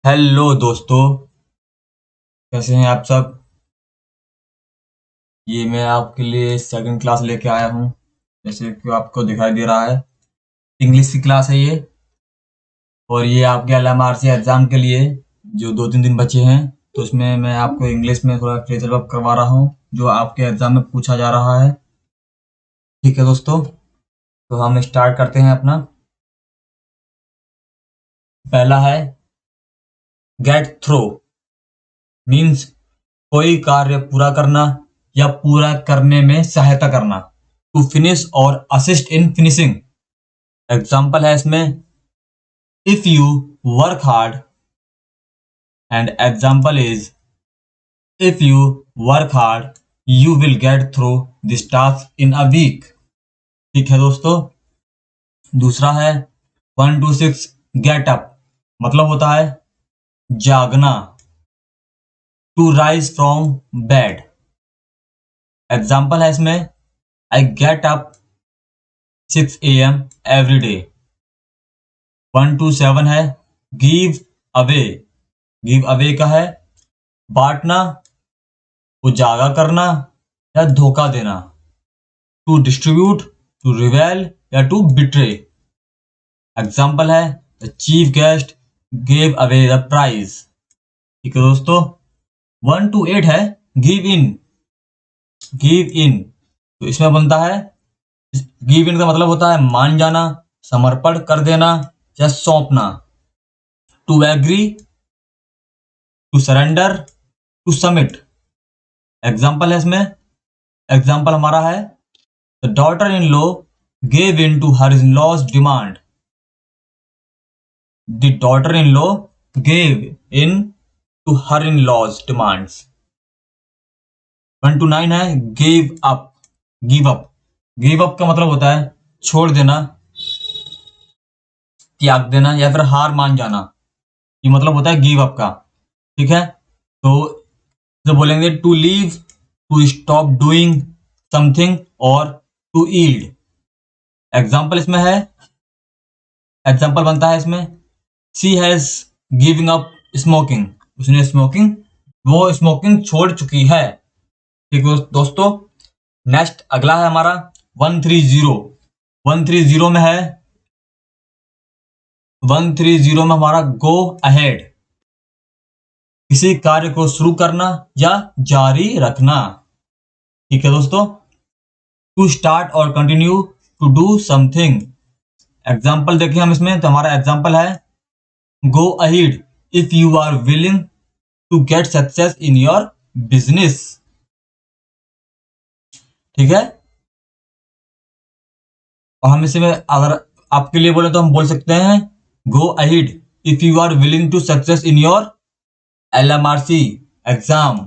Hello दोस्तों, कैसे हैं आप सब। ये मैं आपके लिए सेकंड क्लास लेके आया हूँ। जैसे कि आपको दिखाई दे रहा है, इंग्लिश की क्लास है ये। और ये आपके LMRC एग्ज़ाम के लिए जो 2-3 दिन बचे हैं, तो उसमें मैं आपको इंग्लिश में थोड़ा फ्रेजर वर्क करवा रहा हूँ जो आपके एग्ज़ाम में पूछा जा रहा है। ठीक है दोस्तों, तो हम स्टार्ट करते हैं अपना। पहला है गेट थ्रो, मीन्स कोई कार्य पूरा करना या पूरा करने में सहायता करना। टू फिनिश और असिस्ट इन फिनिशिंग। एग्जाम्पल है इसमें if you work hard, and example is if you work hard you will get through this task in a week. ठीक है दोस्तों। दूसरा है 1 to 6 गेट अप, मतलब होता है जागना। To rise from bed. Example है इसमें I get up 6 AM every day. 1 to 7 है गिव अवे। गिव अवे का है बांटना, उजागर करना या धोखा देना। टू डिस्ट्रीब्यूट, टू रिवेल या टू बिट्रे। एग्जाम्पल है the chief guest gave away the prize. ठीक है दोस्तों। 1 to 8 है गिव इन। गिव इन तो इसमें बनता है, गिव इन का मतलब होता है मान जाना, समर्पण कर देना या सौंपना। To agree, to surrender, to submit. Example है इसमें, एग्जाम्पल हमारा है the daughter in law gave in to her in law's demand. The daughter in law gave in to her in law's demands. 1 to 9 है give up. Give up, give up का मतलब होता है छोड़ देना, त्याग देना या फिर हार मान जाना। ये मतलब होता है गिव अप का। ठीक है, तो बोलेंगे to leave, to stop doing something और टू ईल्ड। एग्जाम्पल इसमें है, एग्जाम्पल बनता है इसमें she has giving up smoking. उसने स्मोकिंग, वो स्मोकिंग छोड़ चुकी है। ठीक है दोस्तों। नेक्स्ट अगला है हमारा 130। 130 में है, 130 में हमारा गो अहेड, किसी कार्य को शुरू करना या जारी रखना। ठीक है दोस्तों। टू स्टार्ट और continue, to do something. Example देखें हम इसमें, तो हमारा एग्जाम्पल है go ahead if you are willing to get success in your business. ठीक है। और हम इसमें अगर आपके लिए बोले तो हम बोल सकते हैं go ahead if you are willing to success in your LMRC example.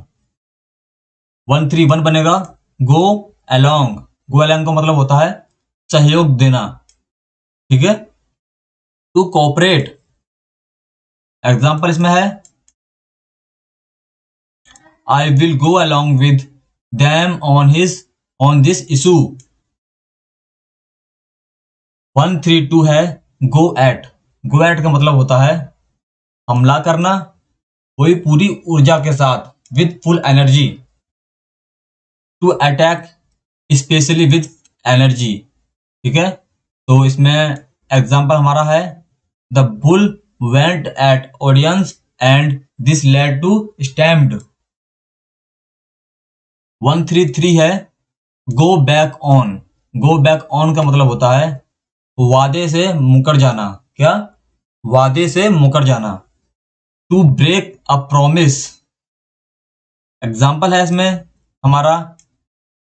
131 बनेगा गो अलोंग। गो अलोंग का मतलब होता है सहयोग देना। ठीक है। टू कोऑपरेट, एग्जाम्पल इसमें है I will go along with them on this issue. 132 है गो एट। गो एट का मतलब होता है हमला करना, कोई पूरी ऊर्जा के साथ, with full energy. To attack specially with energy. ठीक है। तो इसमें एग्जाम्पल हमारा है the bull went at audience and this led to stampede. 133 है go back on. Go back on का मतलब होता है वादे से मुकर जाना। क्या? वादे से मुकर जाना। To break a promise. Example है इसमें हमारा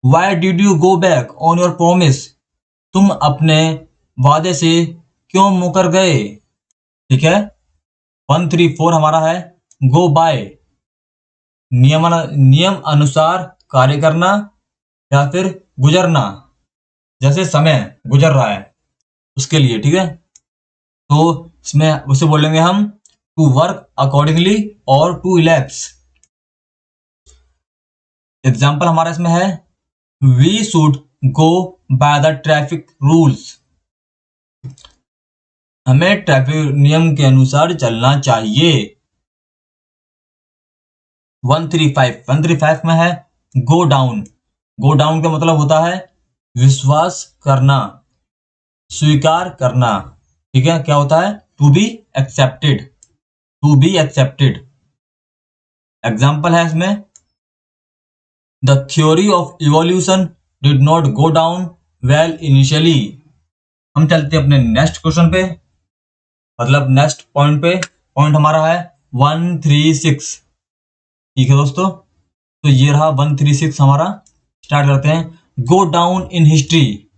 why did you go back on your promise. तुम अपने वादे से क्यों मुकर गए। ठीक है। 134 हमारा है गो बाय, नियम अनुसार कार्य करना या फिर गुजरना, जैसे समय गुजर रहा है उसके लिए। ठीक है। तो इसमें उसे बोलेंगे हम टू वर्क अकॉर्डिंगली और टू इलैप्स। एग्जाम्पल हमारा इसमें है we should go by the traffic rules. हमें ट्रैफिक नियम के अनुसार चलना चाहिए। 135 में है गो डाउन। गो डाउन का मतलब होता है विश्वास करना, स्वीकार करना। ठीक है, क्या होता है? To be accepted, to be accepted. Example है इसमें the theory of evolution did not go down well initially. हम चलते हैं अपने नेक्स्ट क्वेश्चन पे, मतलब नेक्स्ट पॉइंट पे। पॉइंट हमारा है 136। ठीक है दोस्तों, तो ये रहा 136 हमारा। स्टार्ट करते हैं। गो डाउन इन हिस्ट्री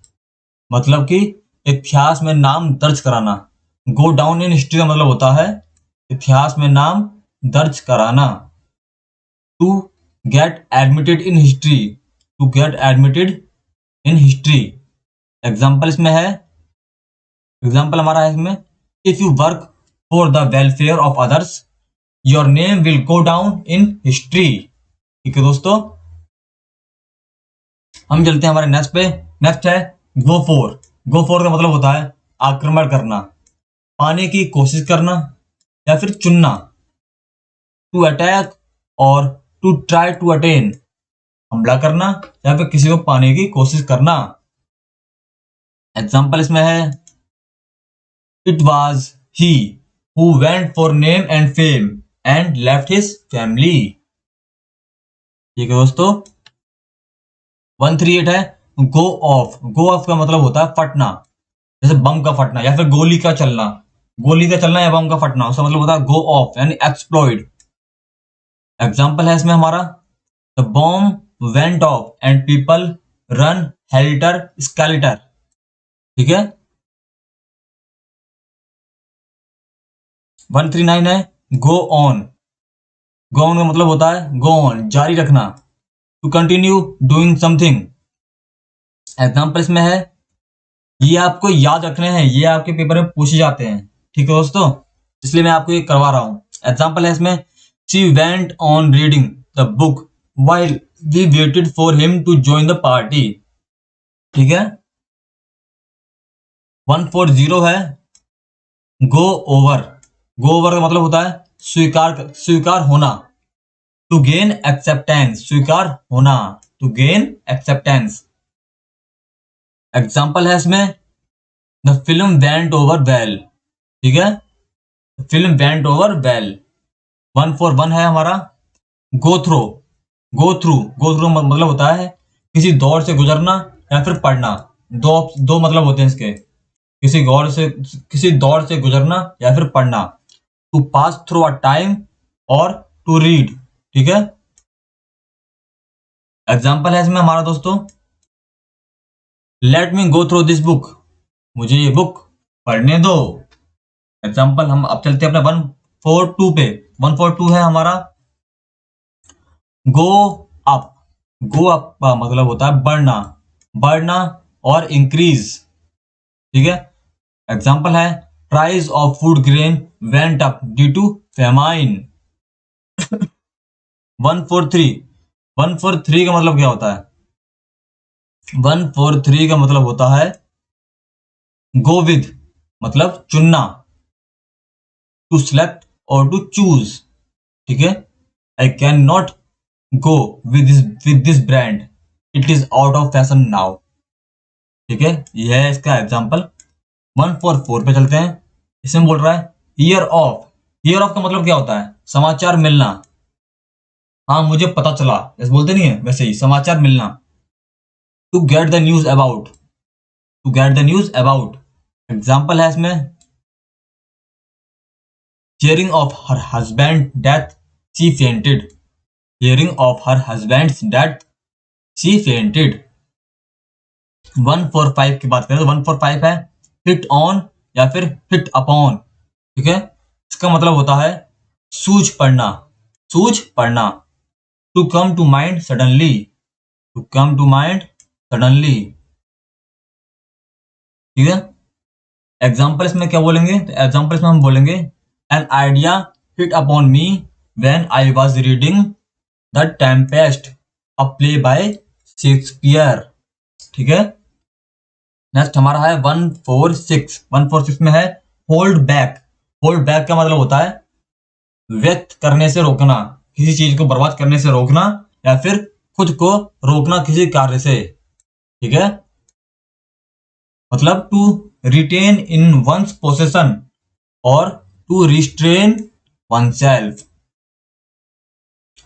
मतलब कि इतिहास में नाम दर्ज कराना। गो डाउन इन हिस्ट्री का मतलब होता है इतिहास में नाम दर्ज कराना। To get admitted in history, to get admitted in history. Example इसमें है, एग्जाम्पल हमारा है इसमें if you work for the welfare of others your name will go down in history. ठीक है दोस्तों, हम चलते हैं हमारे नेक्स्ट पे। नेक्स्ट है गो फॉर। गो फॉर का मतलब होता है आक्रमण करना, पाने की कोशिश करना या फिर चुनना। टू अटैक और टू ट्राई टू अटेन, हमला करना या फिर किसी को पाने की कोशिश करना। एग्जाम्पल इसमें है it was he who went for name and fame and left his family. ठीक है दोस्तों, 138 है गो ऑफ। गो ऑफ का मतलब होता है फटना, जैसे बम का फटना या फिर गोली का चलना। गोली का चलना या बम का फटना, उसका मतलब होता है गो ऑफ यानी एक्सप्लोइड। एग्जाम्पल है इसमें हमारा the bomb went of and people run helter skeletal. ठीक है, 139 है गो ऑन। गो ऑन का मतलब होता है गो ऑन, जारी रखना, to continue doing something. Example इसमें है ये आपको याद रखने हैं, ये आपके पेपर में पूछे जाते हैं। ठीक है दोस्तों, इसलिए मैं आपको ये करवा रहा हूं। एग्जाम्पल है इसमें she went on reading the book while we waited for him to join the party. ठीक है, 140 है गो ओवर। गो ओवर का मतलब होता है स्वीकार होना, टू गेन एक्सेप्टेंस, स्वीकार होना, टू गेन एक्सेप्टेंस। एग्जाम्पल है इसमें the film went over well. ठीक है, फिल्म वेंट ओवर वेल। 141 है हमारा गो थ्रो। गो थ्रू मतलब होता है किसी दौर से गुजरना या फिर पढ़ना। दो मतलब होते हैं इसके, किसी दौर से गुजरना या फिर पढ़ना। To pass through a time और टू रीड। ठीक है, एग्जाम्पल है इसमें हमारा दोस्तों let me go through this book, मुझे ये बुक पढ़ने दो। एग्जाम्पल हम अब चलते हैं अपने 142 पे। 142 है हमारा गो अप। गो अप का मतलब होता है बढ़ना, बढ़ना और इंक्रीज। ठीक है, एग्जाम्पल है price of food grain went up due to famine. 143 143 का मतलब क्या होता है? 143 का मतलब होता है गो विद मतलब चुनना, टू सेलेक्ट और टू चूज। ठीक है, I can not go with this brand, it is out of fashion now. ठीक है, यह है इसका एग्जाम्पल। 144 पे चलते हैं। इसमें बोल रहा है हियर ऑफ। हियर ऑफ का मतलब क्या होता है? समाचार मिलना। हाँ, मुझे पता चला, जैसे बोलते नहीं है वैसे ही समाचार मिलना। To get the news about, to get the news about. Example है इसमें hearing of her husband death she fainted. Hearing of her husband's death she fainted. 145 की बात करें तो 145 है हिट ऑन या फिर हिट अपॉन। ठीक है, इसका मतलब होता है सूझ पड़ना, सूझ पड़ना। To come to mind suddenly, to come to mind suddenly. ठीक है, एग्जाम्पल इसमें क्या बोलेंगे? तो एग्जाम्पल इसमें हम बोलेंगे an idea hit upon me when I was reading the Tempest, a play by Shakespeare. ठीक है, नेक्स्ट हमारा है 146। 146 में है होल्ड बैक। होल्ड बैक का मतलब होता है व्यक्त करने से रोकना, किसी चीज को बर्बाद करने से रोकना या फिर खुद को रोकना किसी कार्य से, ठीक है। मतलब to retain in one's possession और to restrain oneself.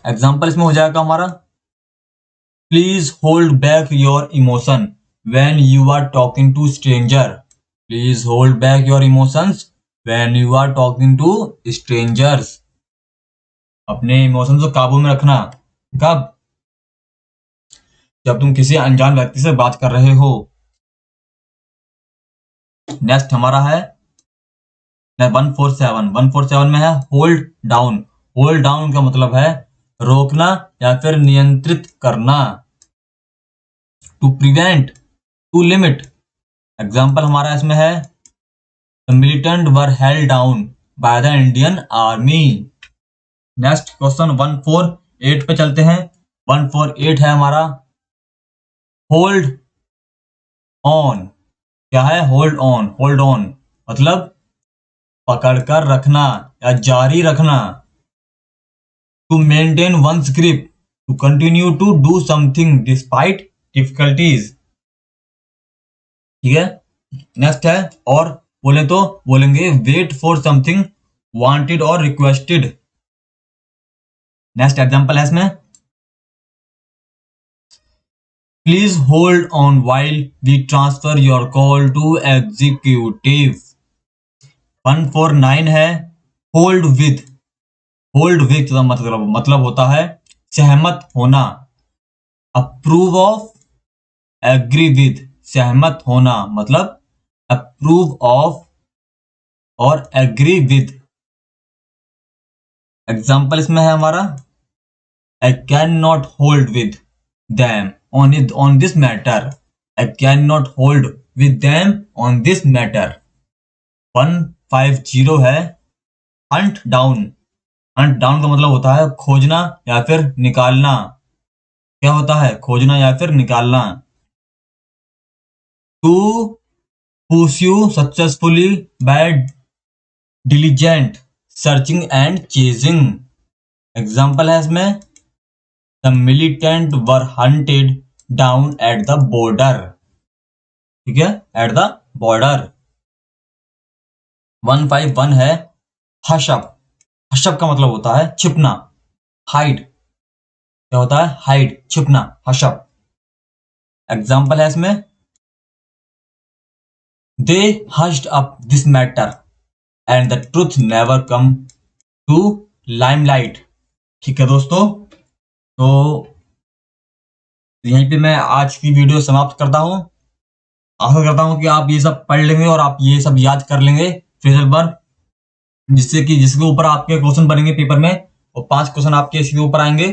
Example इसमें हो जाएगा हमारा, please hold back your emotion when you are talking to stranger. Please hold back your emotions when you are talking to strangers. अपने emotions को काबू में रखना कब? जब तुम किसी अनजान व्यक्ति से बात कर रहे हो। नेक्स्ट हमारा है 147 में है होल्ड डाउन। होल्ड डाउन का मतलब है रोकना या फिर नियंत्रित करना, to prevent, to limit. Example हमारा इसमें है, the militant were held down by the Indian army. Next question 148 पे चलते हैं। 148 है हमारा होल्ड ऑन। क्या है? Hold on. होल्ड ऑन मतलब पकड़कर रखना या जारी रखना, to maintain one's grip, to continue to do something despite difficulties, ठीक है। नेक्स्ट है, और बोले तो बोलेंगे wait for something wanted or requested. Next example है इसमें, please hold on while we transfer your call to executive. 149 है होल्ड विद। होल्ड विद का मतलब होता है सहमत होना, अप्रूव ऑफ, एग्री विद। सहमत होना मतलब अप्रूव ऑफ और एग्री विद। एग्जाम्पल इसमें है हमारा, I can not hold with them on this matter. I cannot hold with them on this matter. 150 है hunt down। hunt down का मतलब होता है खोजना या फिर निकालना। क्या होता है? खोजना या फिर निकालना। to pursue successfully by diligent searching and chasing। Example है इसमें, The militant were hunted down at the border। ठीक है, at the border। 151 है हशप। हशप का मतलब होता है छिपना, हाइड। क्या होता है? हाइड, छिपना, हशप। एग्जाम्पल है इसमें, they hushed up this matter and the truth never come to limelight। ठीक है दोस्तों, तो यहीं पे मैं आज की वीडियो समाप्त करता हूं। आशा करता हूं कि आप ये सब पढ़ लेंगे और आप ये सब याद कर लेंगे फ्रेशर पर, जिससे कि जिसके ऊपर आपके क्वेश्चन बनेंगे पेपर में, और 5 क्वेश्चन आपके इसके ऊपर आएंगे।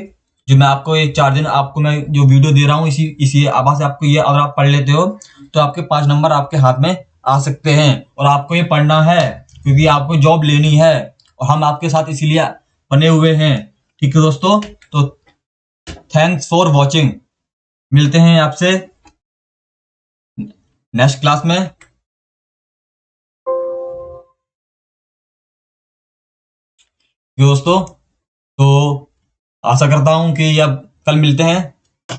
जो मैं आपको ये 4 दिन आपको मैं जो वीडियो दे रहा हूँ, इसी आभा से आपको ये अगर आप पढ़ लेते हो तो आपके 5 नंबर आपके हाथ में आ सकते हैं। और आपको ये पढ़ना है क्योंकि आपको जॉब लेनी है और हम आपके साथ इसीलिए बने हुए हैं। ठीक है दोस्तों, तो थैंक्स फॉर वॉचिंग। मिलते हैं आपसे नेक्स्ट क्लास में। दोस्तों, तो आशा करता हूं कि अब कल मिलते हैं।